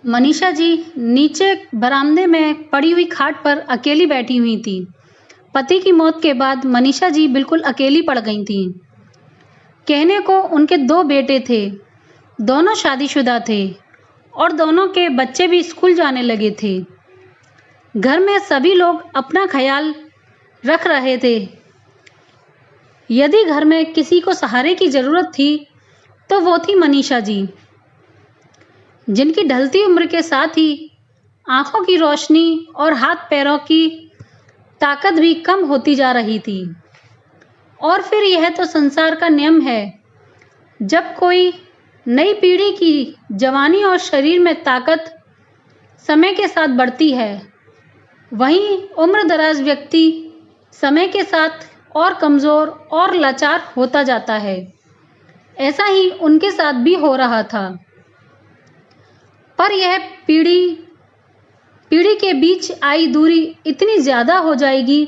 मनीषा जी नीचे बरामदे में पड़ी हुई खाट पर अकेली बैठी हुई थी। पति की मौत के बाद मनीषा जी बिल्कुल अकेली पड़ गई थीं। कहने को उनके 2 बेटे थे, दोनों शादीशुदा थे और दोनों के बच्चे भी स्कूल जाने लगे थे। घर में सभी लोग अपना ख्याल रख रहे थे। यदि घर में किसी को सहारे की ज़रूरत थी तो वो थी मनीषा जी, जिनकी ढलती उम्र के साथ ही आंखों की रोशनी और हाथ पैरों की ताकत भी कम होती जा रही थी। और फिर यह तो संसार का नियम है, जब कोई नई पीढ़ी की जवानी और शरीर में ताकत समय के साथ बढ़ती है, वहीं उम्रदराज व्यक्ति समय के साथ और कमज़ोर और लाचार होता जाता है। ऐसा ही उनके साथ भी हो रहा था। पर यह पीढ़ी के बीच आई दूरी इतनी ज़्यादा हो जाएगी,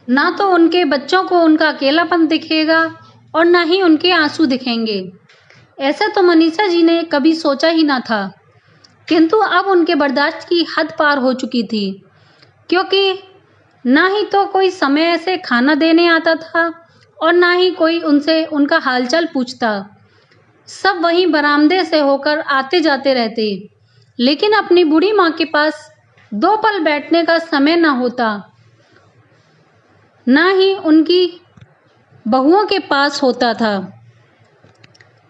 ना तो उनके बच्चों को उनका अकेलापन दिखेगा और ना ही उनके आंसू दिखेंगे। ऐसा तो मनीषा जी ने कभी सोचा ही ना था, किंतु अब उनके बर्दाश्त की हद पार हो चुकी थी, क्योंकि ना ही तो कोई समय से खाना देने आता था और ना ही कोई उनसे उनका हालचाल पूछता। सब वहीं बरामदे से होकर आते जाते रहते, लेकिन अपनी बूढ़ी माँ के पास 2 पल बैठने का समय ना होता, ना ही उनकी बहुओं के पास होता था।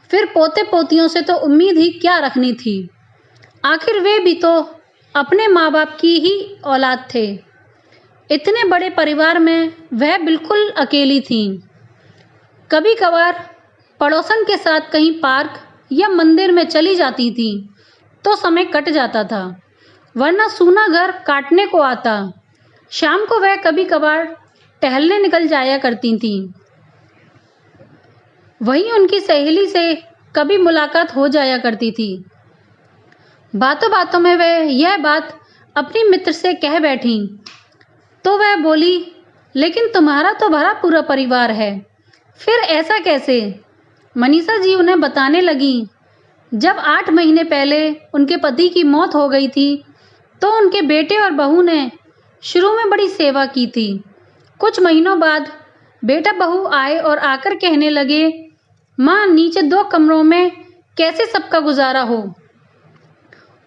फिर पोते पोतियों से तो उम्मीद ही क्या रखनी थी, आखिर वे भी तो अपने माँ बाप की ही औलाद थे। इतने बड़े परिवार में वह बिल्कुल अकेली थीं। कभी कभार पड़ोसन के साथ कहीं पार्क या मंदिर में चली जाती थी तो समय कट जाता था, वरना सूना घर काटने को आता। शाम को वह कभी कभार टहलने निकल जाया करती थीं। वहीं उनकी सहेली से कभी मुलाकात हो जाया करती थी। बातों बातों में वह यह बात अपनी मित्र से कह बैठी तो वह बोली, लेकिन तुम्हारा तो भरा पूरा परिवार है, फिर ऐसा कैसे? मनीषा जी उन्हें बताने लगी, जब 8 महीने पहले उनके पति की मौत हो गई थी तो उनके बेटे और बहू ने शुरू में बड़ी सेवा की थी। कुछ महीनों बाद बेटा बहू आए और आकर कहने लगे, माँ नीचे 2 कमरों में कैसे सबका गुजारा हो,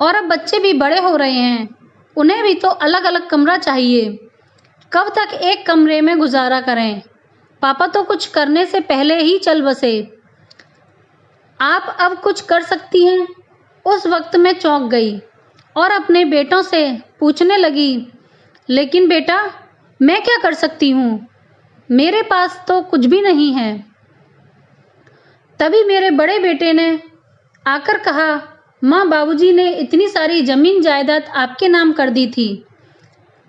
और अब बच्चे भी बड़े हो रहे हैं, उन्हें भी तो अलग अलग कमरा चाहिए। कब तक एक कमरे में गुजारा करें? पापा तो कुछ करने से पहले ही चल बसे। आप अब कुछ कर सकती हैं? उस वक्त मैं चौंक गई और अपने बेटों से पूछने लगी, लेकिन बेटा मैं क्या कर सकती हूँ, मेरे पास तो कुछ भी नहीं है। तभी मेरे बड़े बेटे ने आकर कहा, माँ बाबूजी ने इतनी सारी जमीन जायदाद आपके नाम कर दी थी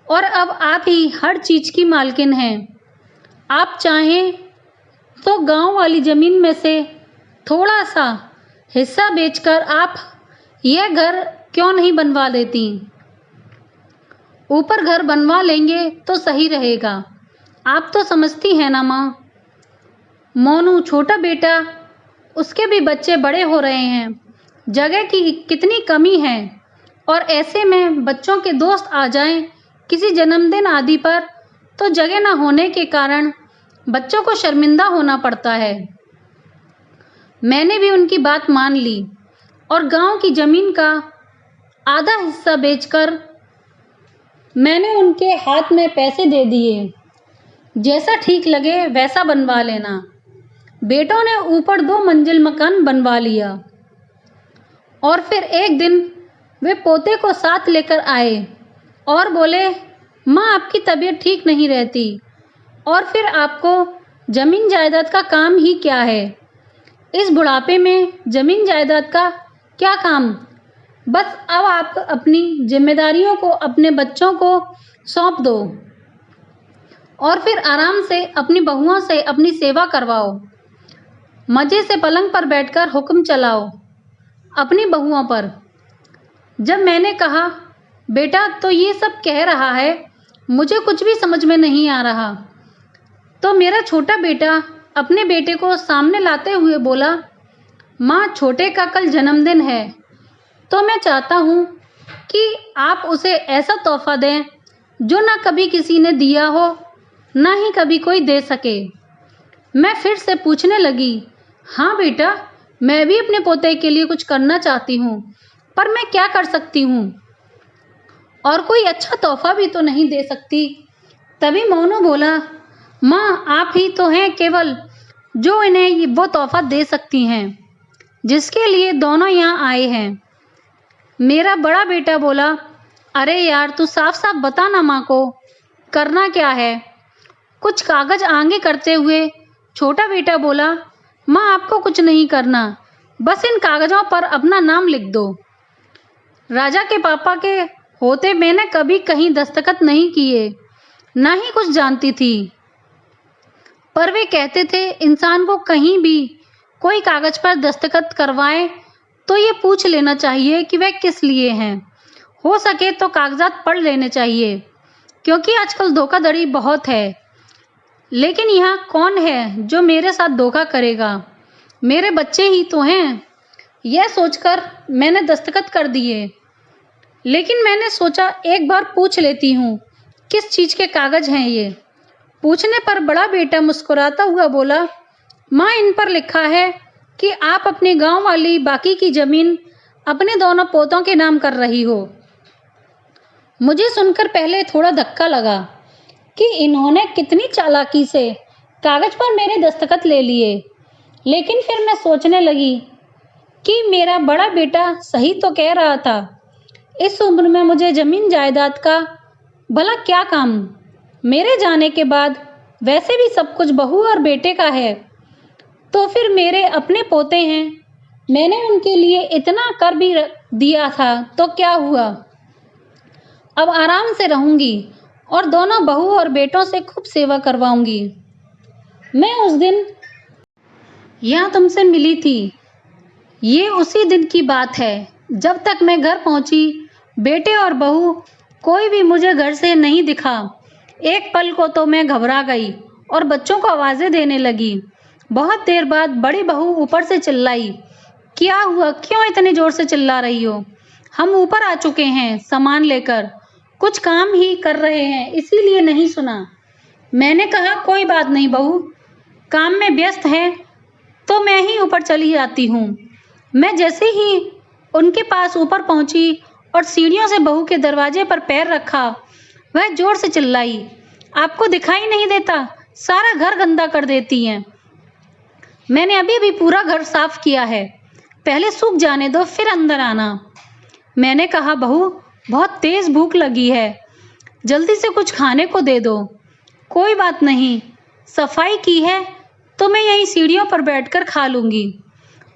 और अब आप ही हर चीज़ की मालकिन हैं। आप चाहें तो गांव वाली ज़मीन में से थोड़ा सा हिस्सा बेचकर आप यह घर क्यों नहीं बनवा देती? ऊपर घर बनवा लेंगे तो सही रहेगा, आप तो समझती हैं ना माँ। मोनू छोटा बेटा, उसके भी बच्चे बड़े हो रहे हैं, जगह की कितनी कमी है, और ऐसे में बच्चों के दोस्त आ जाएं किसी जन्मदिन आदि पर तो जगह न होने के कारण बच्चों को शर्मिंदा होना पड़ता है। मैंने भी उनकी बात मान ली और गांव की ज़मीन का आधा हिस्सा बेचकर मैंने उनके हाथ में पैसे दे दिए, जैसा ठीक लगे वैसा बनवा लेना। बेटों ने ऊपर 2 मंजिल मकान बनवा लिया और फिर एक दिन वे पोते को साथ लेकर आए और बोले, माँ आपकी तबीयत ठीक नहीं रहती और फिर आपको ज़मीन जायदाद का काम ही क्या है? इस बुढ़ापे में ज़मीन जायदाद का क्या काम? बस अब आप अपनी जिम्मेदारियों को अपने बच्चों को सौंप दो और फिर आराम से अपनी बहुओं से अपनी सेवा करवाओ। मज़े से पलंग पर बैठकर हुक्म चलाओ अपनी बहुओं पर। जब मैंने कहा, बेटा तो ये सब कह रहा है, मुझे कुछ भी समझ में नहीं आ रहा, तो मेरा छोटा बेटा अपने बेटे को सामने लाते हुए बोला, माँ छोटे का कल जन्मदिन है, तो मैं चाहता हूँ कि आप उसे ऐसा तोहफा दें जो ना कभी किसी ने दिया हो, ना ही कभी कोई दे सके। मैं फिर से पूछने लगी, हाँ बेटा, मैं भी अपने पोते के लिए कुछ करना चाहती हूँ, पर मैं क्या कर सकती हूँ? और कोई अच्छा तोहफा भी तो नहीं दे सकती। तभी मोनू बोला, माँ, आप ही तो हैं केवल जो इन्हें वो तोहफा दे सकती हैं जिसके लिए दोनों यहाँ आए हैं। मेरा बड़ा बेटा बोला, अरे यार, तू साफ साफ बता ना माँ को, करना क्या है? कुछ कागज आगे करते हुए छोटा बेटा बोला, माँ, आपको कुछ नहीं करना, बस इन कागजों पर अपना नाम लिख दो। राजा के पापा के होते मैंने कभी कहीं दस्तखत नहीं किए, ना ही कुछ जानती थी, पर वे कहते थे इंसान को कहीं भी कोई कागज पर दस्तखत करवाए तो ये पूछ लेना चाहिए कि वह किस लिए हैं। हो सके तो कागजात पढ़ लेने चाहिए, क्योंकि आजकल धोखाधड़ी बहुत है। लेकिन यहाँ कौन है जो मेरे साथ धोखा करेगा? मेरे बच्चे ही तो हैं। यह सोचकर मैंने दस्तखत कर दिए, लेकिन मैंने सोचा एक बार पूछ लेती हूँ किस चीज़ के कागज हैं ये। पूछने पर बड़ा बेटा मुस्कुराता हुआ बोला, माँ, इन पर लिखा है कि आप अपने गांव वाली बाकी की जमीन अपने दोनों पोतों के नाम कर रही हो। मुझे सुनकर पहले थोड़ा धक्का लगा कि इन्होंने कितनी चालाकी से कागज पर मेरे दस्तखत ले लिए, लेकिन फिर मैं सोचने लगी कि मेरा बड़ा बेटा सही तो कह रहा था। इस उम्र में मुझे जमीन जायदाद का भला क्या काम? मेरे जाने के बाद वैसे भी सब कुछ बहू और बेटे का है, तो फिर मेरे अपने पोते हैं। मैंने उनके लिए इतना कर भी दिया था, तो क्या हुआ? अब आराम से रहूंगी और दोनों बहू और बेटों से खूब सेवा करवाऊंगी। मैं उस दिन यहाँ तुमसे मिली थी, ये उसी दिन की बात है। जब तक मैं घर पहुंची, बेटे और बहू कोई भी मुझे घर से नहीं दिखा। एक पल को तो मैं घबरा गई और बच्चों को आवाज़ें देने लगी। बहुत देर बाद बड़ी बहू ऊपर से चिल्लाई, क्या हुआ? क्यों इतने जोर से चिल्ला रही हो? हम ऊपर आ चुके हैं सामान लेकर, कुछ काम ही कर रहे हैं, इसीलिए नहीं सुना। मैंने कहा, कोई बात नहीं बहू, काम में व्यस्त है तो मैं ही ऊपर चली जाती हूँ। मैं जैसे ही उनके पास ऊपर पहुंची और सीढ़ियों से बहू के दरवाजे पर पैर रखा, वह जोर से चिल्लाई, आपको दिखाई नहीं देता? सारा घर गंदा कर देती हैं। मैंने अभी भी पूरा घर साफ किया है, पहले सूख जाने दो फिर अंदर आना। मैंने कहा, बहू, बहुत तेज भूख लगी है, जल्दी से कुछ खाने को दे दो। कोई बात नहीं, सफाई की है तो मैं यहीं सीढ़ियों पर बैठकर खा लूँगी।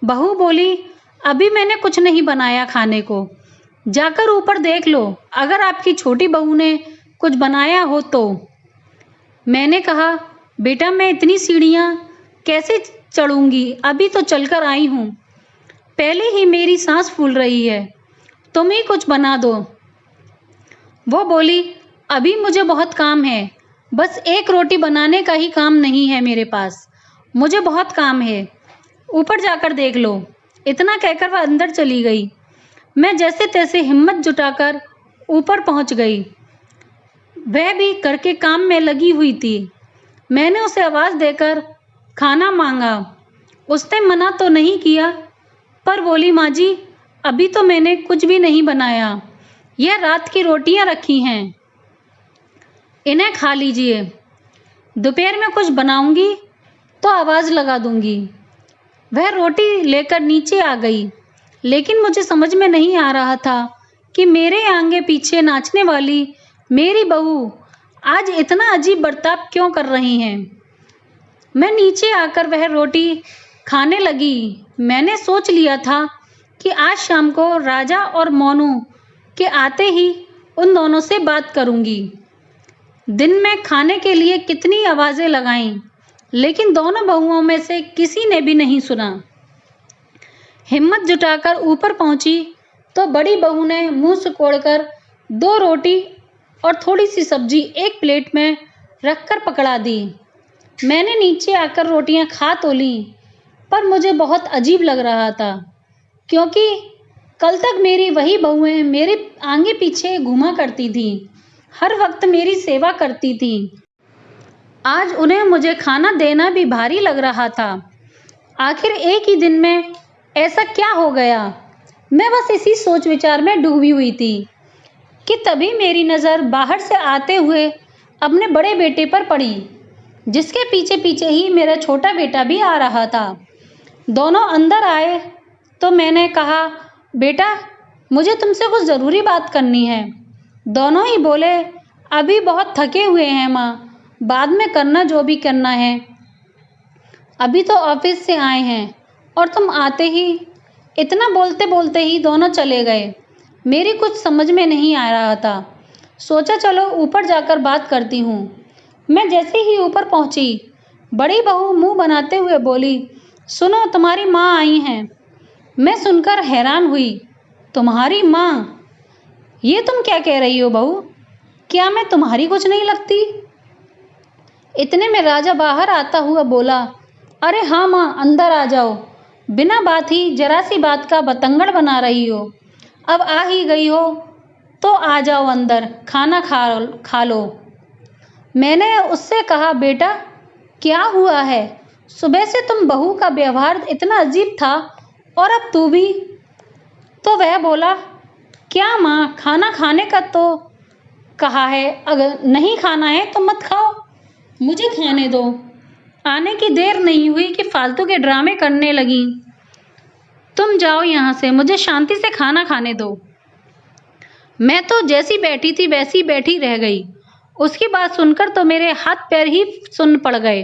बहू बोली, अभी मैंने कुछ नहीं बनाया खाने को, जाकर ऊपर देख लो, अगर आपकी छोटी बहू ने कुछ बनाया हो तो। मैंने कहा, बेटा, मैं इतनी सीढ़ियाँ कैसे चढ़ूँगी? अभी तो चलकर आई हूँ, पहले ही मेरी सांस फूल रही है, तुम ही कुछ बना दो। वो बोली, अभी मुझे बहुत काम है, बस एक रोटी बनाने का ही काम नहीं है मेरे पास, मुझे बहुत काम है, ऊपर जाकर देख लो। इतना कहकर वह अंदर चली गई। मैं जैसे तैसे हिम्मत जुटाकर ऊपर पहुंच गई। वह भी घर के काम में लगी हुई थी। मैंने उसे आवाज़ देकर खाना मांगा। उसने मना तो नहीं किया, पर बोली, माँ जी, अभी तो मैंने कुछ भी नहीं बनाया, यह रात की रोटियां रखी हैं, इन्हें खा लीजिए। दोपहर में कुछ बनाऊंगी तो आवाज़ लगा दूंगी। वह रोटी लेकर नीचे आ गई, लेकिन मुझे समझ में नहीं आ रहा था कि मेरे आगे पीछे नाचने वाली मेरी बहू आज इतना अजीब बर्ताव क्यों कर रही हैं। मैं नीचे आकर वह रोटी खाने लगी। मैंने सोच लिया था कि आज शाम को राजा और मोनू के आते ही उन दोनों से बात करूंगी। दिन में खाने के लिए कितनी आवाज़ें लगाईं, लेकिन दोनों बहुओं में से किसी ने भी नहीं सुना। हिम्मत जुटाकर ऊपर पहुंची तो बड़ी बहू ने मुंह सिकोड़कर 2 रोटी और थोड़ी सी सब्जी एक प्लेट में रखकर पकड़ा दी। मैंने नीचे आकर रोटियां खा तो ली, पर मुझे बहुत अजीब लग रहा था, क्योंकि कल तक मेरी वही बहुएं मेरे आगे पीछे घूमा करती थीं, हर वक्त मेरी सेवा करती थीं। आज उन्हें मुझे खाना देना भी भारी लग रहा था। आखिर एक ही दिन में ऐसा क्या हो गया? मैं बस इसी सोच विचार में डूबी हुई थी कि तभी मेरी नज़र बाहर से आते हुए अपने बड़े बेटे पर पड़ी, जिसके पीछे पीछे ही मेरा छोटा बेटा भी आ रहा था। दोनों अंदर आए तो मैंने कहा, बेटा मुझे तुमसे कुछ ज़रूरी बात करनी है। दोनों ही बोले, अभी बहुत थके हुए हैं माँ, बाद में करना जो भी करना है, अभी तो ऑफिस से आए हैं और तुम आते ही। इतना बोलते बोलते ही दोनों चले गए। मेरी कुछ समझ में नहीं आ रहा था। सोचा चलो ऊपर जाकर बात करती हूँ। मैं जैसे ही ऊपर पहुँची, बड़ी बहू मुंह बनाते हुए बोली, सुनो तुम्हारी माँ आई हैं। मैं सुनकर हैरान हुई, तुम्हारी माँ? ये तुम क्या कह रही हो बहू? क्या मैं तुम्हारी कुछ नहीं लगती? इतने में राजा बाहर आता हुआ बोला, अरे हाँ माँ, अंदर आ जाओ। बिना बात ही जरा सी बात का बतंगड़ बना रही हो। अब आ ही गई हो तो आ जाओ अंदर, खाना खा लो। मैंने उससे कहा, बेटा क्या हुआ है? सुबह से तुम बहू का व्यवहार इतना अजीब था और अब तू भी। तो वह बोला, क्या माँ, खाना खाने का तो कहा है, अगर नहीं खाना है तो मत खाओ, मुझे खाने दो। आने की देर नहीं हुई कि फालतू के ड्रामे करने लगी। तुम जाओ यहाँ से, मुझे शांति से खाना खाने दो। मैं तो जैसी बैठी थी वैसी बैठी रह गई। उसकी बात सुनकर तो मेरे हाथ पैर ही सुन्न पड़ गए।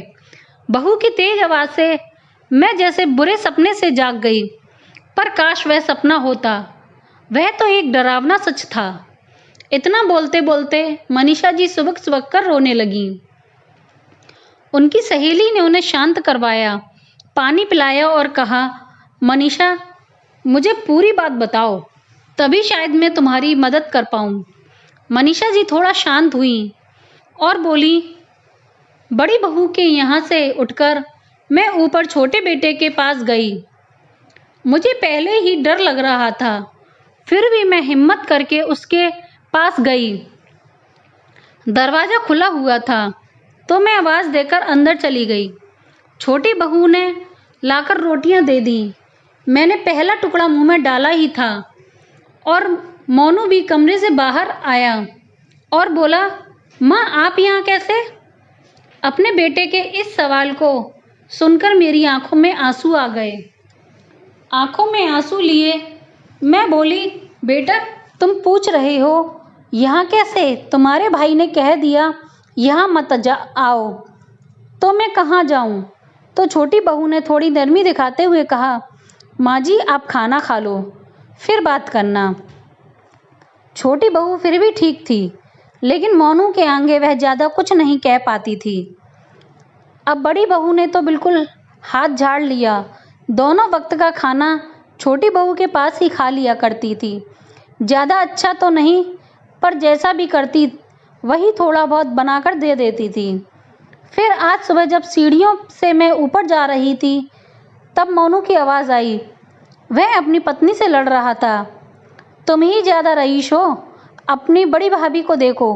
बहू की तेज आवाज़ से मैं जैसे बुरे सपने से जाग गई। पर काश वह सपना होता। वह तो एक डरावना सच था। इतना बोलते बोलते मनीषा जी सुबक सुबक कर रोने लगीं। उनकी सहेली ने उन्हें शांत करवाया, पानी पिलाया और कहा, मनीषा मुझे पूरी बात बताओ, तभी शायद मैं तुम्हारी मदद कर पाऊँ। मनीषा जी थोड़ा शांत हुई और बोली, बड़ी बहू के यहाँ से उठकर मैं ऊपर छोटे बेटे के पास गई। मुझे पहले ही डर लग रहा था, फिर भी मैं हिम्मत करके उसके पास गई। दरवाज़ा खुला हुआ था तो मैं आवाज़ देकर अंदर चली गई। छोटी बहू ने लाकर रोटियां दे दी। मैंने पहला टुकड़ा मुंह में डाला ही था और मोनू भी कमरे से बाहर आया और बोला, माँ आप यहाँ कैसे? अपने बेटे के इस सवाल को सुनकर मेरी आंखों में आंसू आ गए। आंखों में आंसू लिए मैं बोली, बेटा तुम पूछ रहे हो यहाँ कैसे? तुम्हारे भाई ने कह दिया यहाँ मत आओ, तो मैं कहाँ जाऊँ? तो छोटी बहू ने थोड़ी नरमी दिखाते हुए कहा, माँ जी आप खाना खा लो, फिर बात करना। छोटी बहू फिर भी ठीक थी, लेकिन मोनू के आगे वह ज़्यादा कुछ नहीं कह पाती थी। अब बड़ी बहू ने तो बिल्कुल हाथ झाड़ लिया। दोनों वक्त का खाना छोटी बहू के पास ही खा लिया करती थी। ज़्यादा अच्छा तो नहीं, पर जैसा भी करती वही थोड़ा बहुत बनाकर दे देती थी। फिर आज सुबह जब सीढ़ियों से मैं ऊपर जा रही थी, तब मोनू की आवाज़ आई। वह अपनी पत्नी से लड़ रहा था। तुम ही ज़्यादा रईस हो, अपनी बड़ी भाभी को देखो,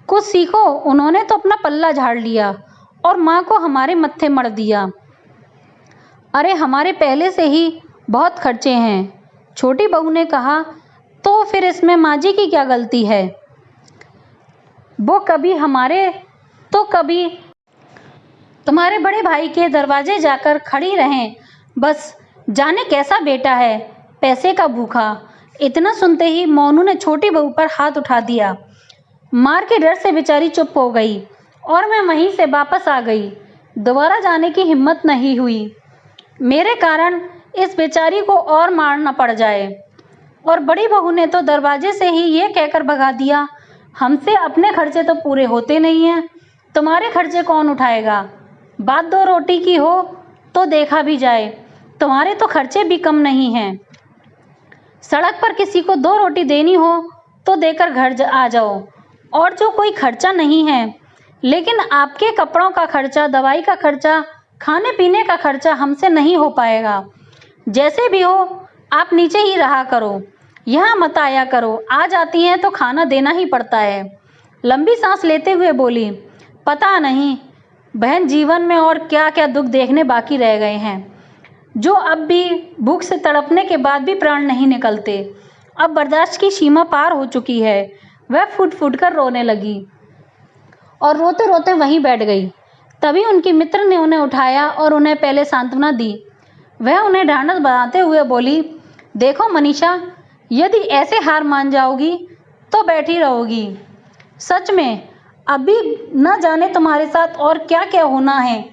कुछ सीखो। उन्होंने तो अपना पल्ला झाड़ लिया और माँ को हमारे मत्थे मढ़ दिया। अरे हमारे पहले से ही बहुत खर्चे हैं। छोटी बहू ने कहा, तो फिर इसमें माँ जी की क्या गलती है? वो कभी हमारे तो कभी तुम्हारे बड़े भाई के दरवाजे जाकर खड़ी रहें। बस जाने कैसा बेटा है, पैसे का भूखा। इतना सुनते ही मोनू ने छोटी बहू पर हाथ उठा दिया। मार के डर से बेचारी चुप हो गई और मैं वहीं से वापस आ गई। दोबारा जाने की हिम्मत नहीं हुई, मेरे कारण इस बेचारी को और मारना पड़ जाए। और बड़ी बहू ने तो दरवाजे से ही ये कहकर भगा दिया, हमसे अपने खर्चे तो पूरे होते नहीं हैं, तुम्हारे खर्चे कौन उठाएगा? बात दो रोटी की हो तो देखा भी जाए, तुम्हारे तो खर्चे भी कम नहीं हैं। सड़क पर किसी को 2 रोटी देनी हो तो देकर घर आ जाओ। और जो कोई खर्चा नहीं है, लेकिन आपके कपड़ों का खर्चा, दवाई का खर्चा, खाने पीने का खर्चा हमसे नहीं हो पाएगा। जैसे भी हो आप नीचे ही रहा करो। यहाँ मत आया करो, आ जाती हैं तो खाना देना ही पड़ता है। लंबी सांस लेते हुए बोली, पता नहीं बहन, जीवन में और क्या क्या दुख देखने बाकी रह गए हैं, जो अब भी भूख से तड़पने के बाद भी प्राण नहीं निकलते। अब बर्दाश्त की सीमा पार हो चुकी है। वह फूट फूट कर रोने लगी और रोते रोते वहीं बैठ गई। तभी उनकी मित्र ने उन्हें उठाया और उन्हें पहले सांत्वना दी। वह उन्हें ढांढस बनाते हुए बोली, देखो मनीषा, यदि ऐसे हार मान जाओगी तो बैठी रहोगी। सच में अभी न जाने तुम्हारे साथ और क्या क्या होना है,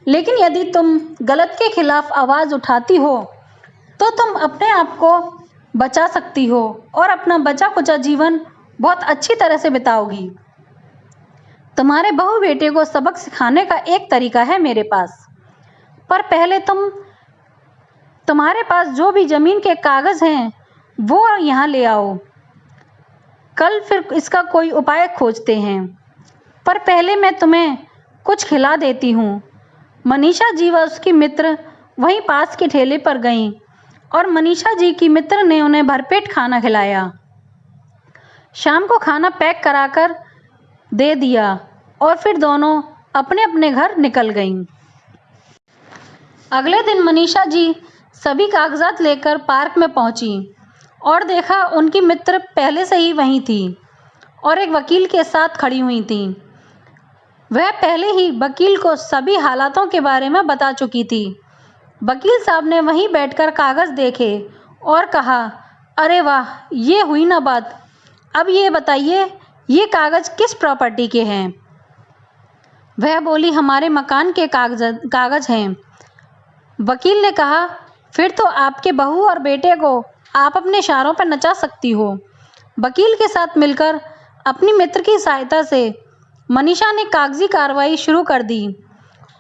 लेकिन यदि तुम गलत के खिलाफ आवाज़ उठाती हो तो तुम अपने आप को बचा सकती हो और अपना बचा कुचा जीवन बहुत अच्छी तरह से बिताओगी। तुम्हारे बहू बेटे को सबक सिखाने का एक तरीका है मेरे पास, पर पहले तुम्हारे पास जो भी ज़मीन के कागज़ हैं वो यहाँ ले आओ। कल फिर इसका कोई उपाय खोजते हैं, पर पहले मैं तुम्हें कुछ खिला देती हूँ। मनीषा जी व उसकी मित्र वहीं पास के ठेले पर गईं और मनीषा जी की मित्र ने उन्हें भरपेट खाना खिलाया। शाम को खाना पैक कराकर दे दिया और फिर दोनों अपने अपने घर निकल गईं। अगले दिन मनीषा जी सभी कागजात लेकर पार्क में पहुंची और देखा उनकी मित्र पहले से ही वहीं थी और एक वकील के साथ खड़ी हुई थी। वह पहले ही वकील को सभी हालातों के बारे में बता चुकी थी। वकील साहब ने वहीं बैठकर कागज़ देखे और कहा, अरे वाह, ये हुई ना बात। अब ये बताइए, ये कागज़ किस प्रॉपर्टी के हैं? वह बोली, हमारे मकान के कागज़ हैं। वकील ने कहा, फिर तो आपके बहू और बेटे को आप अपने इशारों पर नचा सकती हो। वकील के साथ मिलकर अपनी मित्र की सहायता से मनीषा ने कागजी कार्रवाई शुरू कर दी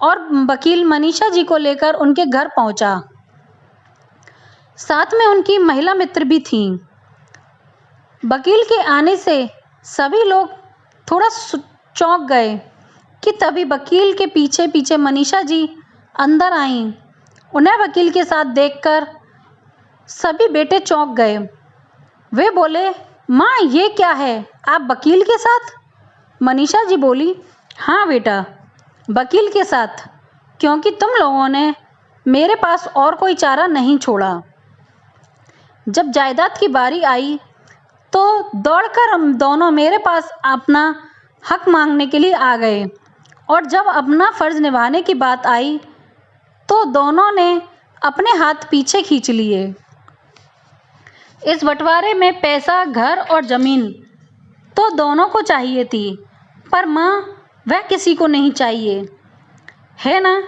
और वकील मनीषा जी को लेकर उनके घर पहुंचा। साथ में उनकी महिला मित्र भी थीं। वकील के आने से सभी लोग थोड़ा चौंक गए कि तभी वकील के पीछे पीछे मनीषा जी अंदर आईं। उन्हें वकील के साथ देखकर सभी बेटे चौंक गए। वे बोले, माँ ये क्या है, आप वकील के साथ? मनीषा जी बोली, हाँ बेटा, वकील के साथ, क्योंकि तुम लोगों ने मेरे पास और कोई चारा नहीं छोड़ा। जब जायदाद की बारी आई तो दौड़कर हम दोनों मेरे पास अपना हक मांगने के लिए आ गए और जब अपना फ़र्ज़ निभाने की बात आई तो दोनों ने अपने हाथ पीछे खींच लिए। इस बंटवारे में पैसा, घर और ज़मीन तो दोनों को चाहिए थी, पर माँ वह किसी को नहीं चाहिए, है ना?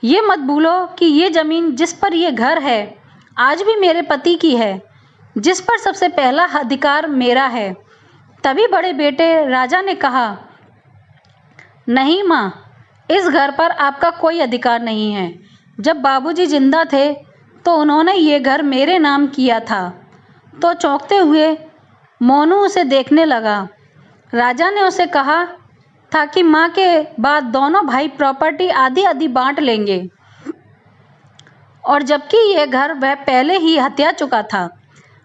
ये मत भूलो कि ये ज़मीन जिस पर ये घर है आज भी मेरे पति की है, जिस पर सबसे पहला अधिकार मेरा है। तभी बड़े बेटे राजा ने कहा, नहीं माँ, इस घर पर आपका कोई अधिकार नहीं है। जब बाबूजी जिंदा थे तो उन्होंने ये घर मेरे नाम किया था। तो चौंकते हुए मोनू उसे देखने लगा। राजा ने उसे कहा था कि माँ के बाद दोनों भाई प्रॉपर्टी आधी आधी बांट लेंगे, और जबकि यह घर वह पहले ही हत्या चुका था।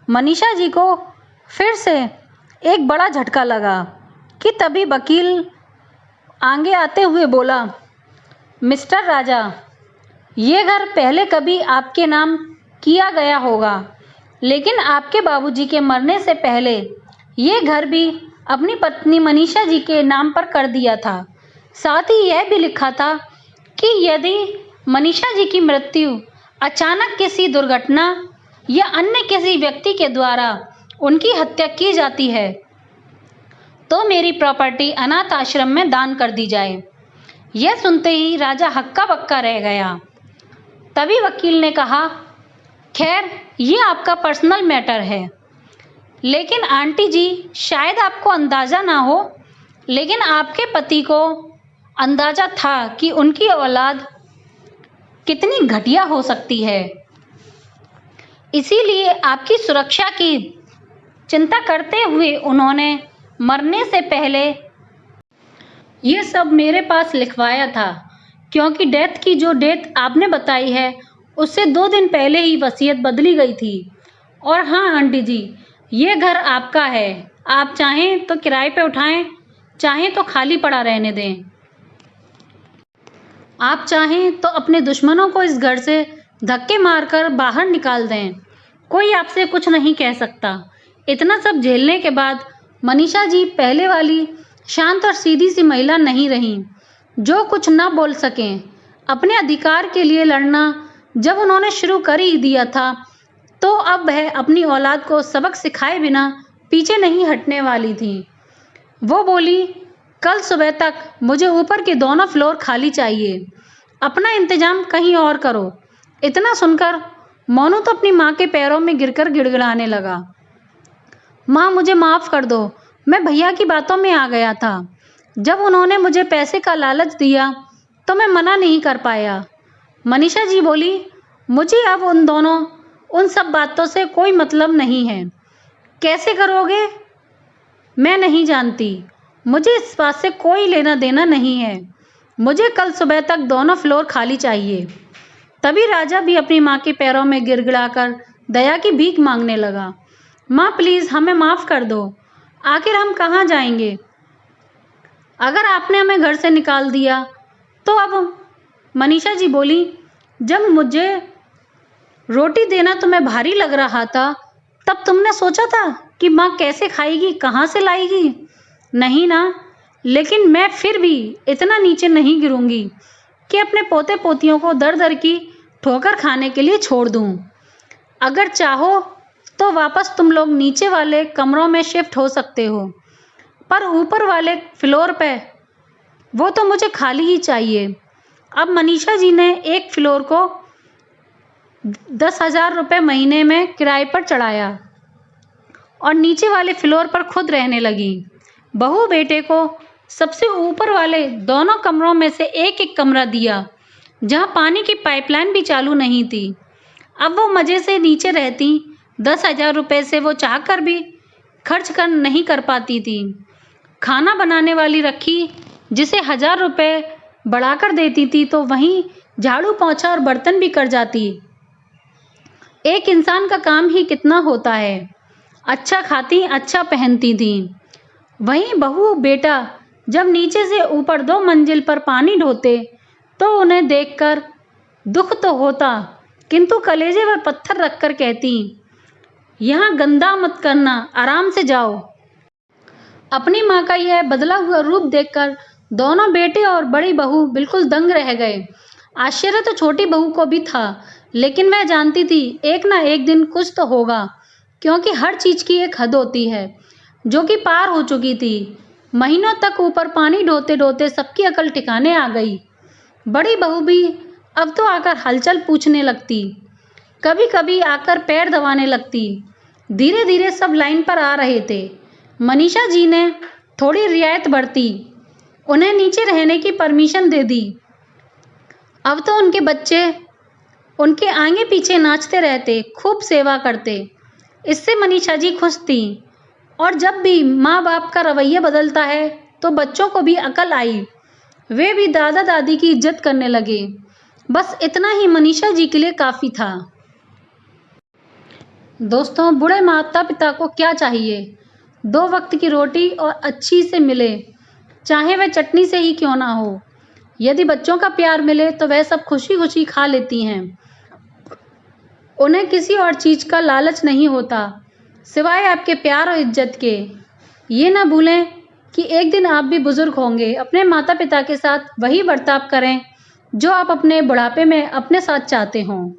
मनीषा जी को फिर से एक बड़ा झटका लगा कि तभी वकील आगे आते हुए बोला, मिस्टर राजा, ये घर पहले कभी आपके नाम किया गया होगा, लेकिन आपके बाबूजी के मरने से पहले ये घर भी अपनी पत्नी मनीषा जी के नाम पर कर दिया था। साथ ही यह भी लिखा था कि यदि मनीषा जी की मृत्यु अचानक किसी दुर्घटना या अन्य किसी व्यक्ति के द्वारा उनकी हत्या की जाती है तो मेरी प्रॉपर्टी अनाथ आश्रम में दान कर दी जाए। यह सुनते ही राजा हक्का बक्का रह गया। तभी वकील ने कहा, खैर ये आपका पर्सनल मैटर है, लेकिन आंटी जी, शायद आपको अंदाज़ा ना हो, लेकिन आपके पति को अंदाज़ा था कि उनकी औलाद कितनी घटिया हो सकती है। इसीलिए आपकी सुरक्षा की चिंता करते हुए उन्होंने मरने से पहले ये सब मेरे पास लिखवाया था, क्योंकि डेथ की जो डेट आपने बताई है उससे 2 दिन पहले ही वसीयत बदली गई थी और हाँ आंटी जी, ये घर आपका है, आप चाहें तो किराए पे उठाएं, चाहें तो खाली पड़ा रहने दें। आप चाहें तो अपने दुश्मनों को इस घर से धक्के मारकर बाहर निकाल दें, कोई आपसे कुछ नहीं कह सकता। इतना सब झेलने के बाद मनीषा जी पहले वाली शांत और सीधी सी महिला नहीं रहीं, जो कुछ ना बोल सकें। अपने अधिकार के लिए लड़ना जब उन्होंने शुरू कर ही दिया था, तो अब वह अपनी औलाद को सबक सिखाए बिना पीछे नहीं हटने वाली थी। वो बोली, कल सुबह तक मुझे ऊपर के दोनों फ्लोर खाली चाहिए, अपना इंतजाम कहीं और करो। इतना सुनकर मोनू तो अपनी माँ के पैरों में गिरकर गिड़गिड़ाने लगा। माँ मुझे माफ़ कर दो, मैं भैया की बातों में आ गया था। जब उन्होंने मुझे पैसे का लालच दिया तो मैं मना नहीं कर पाया। मनीषा जी बोली, मुझे अब उन सब बातों से कोई मतलब नहीं है। कैसे करोगे मैं नहीं जानती, मुझे इस बात से कोई लेना देना नहीं है। मुझे कल सुबह तक दोनों फ्लोर खाली चाहिए। तभी राजा भी अपनी माँ के पैरों में गिड़गिड़ाकर दया की भीख मांगने लगा। माँ प्लीज़ हमें माफ़ कर दो, आखिर हम कहाँ जाएंगे? अगर आपने हमें घर से निकाल दिया तो अब। मनीषा जी बोली, जब मुझे रोटी देना तुम्हें भारी लग रहा था, तब तुमने सोचा था कि माँ कैसे खाएगी, कहाँ से लाएगी? नहीं ना, लेकिन मैं फिर भी इतना नीचे नहीं गिरूंगी कि अपने पोते पोतियों को दर दर की ठोकर खाने के लिए छोड़ दूं। अगर चाहो तो वापस तुम लोग नीचे वाले कमरों में शिफ्ट हो सकते हो, पर ऊपर वाले फ्लोर पे वो तो मुझे खाली ही चाहिए। अब मनीषा जी ने एक फ्लोर को 10,000 रुपये महीने में किराए पर चढ़ाया और नीचे वाले फ्लोर पर खुद रहने लगी। बहू बेटे को सबसे ऊपर वाले दोनों कमरों में से एक एक कमरा दिया, जहां पानी की पाइपलाइन भी चालू नहीं थी। अब वो मज़े से नीचे रहती। 10,000 रुपये से वो चाहकर भी खर्च नहीं कर पाती थी। खाना बनाने वाली रखी, जिसे 1,000 रुपये बढ़ाकर देती थी, तो वहीं झाड़ू पोंछा और बर्तन भी कर जाती। एक इंसान का काम ही कितना होता है। अच्छा खाती, अच्छा पहनती थी। वहीं बहू बेटा जब नीचे से ऊपर 2 मंजिल पर पानी ढोते तो उन्हें देखकर दुख तो होता, किंतु कलेजे पर पत्थर रखकर कहती, यहाँ गंदा मत करना, आराम से जाओ। अपनी माँ का यह बदला हुआ रूप देखकर दोनों बेटे और बड़ी बहू बिल्कुल दंग रह गए। आश्चर्य तो छोटी बहू को भी था, लेकिन मैं जानती थी एक ना एक दिन कुछ तो होगा, क्योंकि हर चीज़ की एक हद होती है, जो कि पार हो चुकी थी। महीनों तक ऊपर पानी ढोते ढोते सबकी अकल ठिकाने आ गई। बड़ी बहू भी अब तो आकर हलचल पूछने लगती, कभी कभी आकर पैर दबाने लगती। धीरे धीरे सब लाइन पर आ रहे थे। मनीषा जी ने थोड़ी रियायत बरती, उन्हें नीचे रहने की परमिशन दे दी। अब तो उनके बच्चे उनके आगे पीछे नाचते रहते, खूब सेवा करते। इससे मनीषा जी खुश थी। और जब भी माँ बाप का रवैया बदलता है तो बच्चों को भी अकल आई, वे भी दादा दादी की इज्जत करने लगे। बस इतना ही मनीषा जी के लिए काफ़ी था। दोस्तों, बूढ़े माता पिता को क्या चाहिए? 2 वक्त की रोटी और अच्छी से मिले, चाहे वह चटनी से ही क्यों ना हो। यदि बच्चों का प्यार मिले तो वह सब खुशी खुशी खा लेती हैं। उन्हें किसी और चीज़ का लालच नहीं होता, सिवाय आपके प्यार और इज्जत के। ये ना भूलें कि एक दिन आप भी बुजुर्ग होंगे। अपने माता पिता के साथ वही बर्ताव करें जो आप अपने बुढ़ापे में अपने साथ चाहते हों।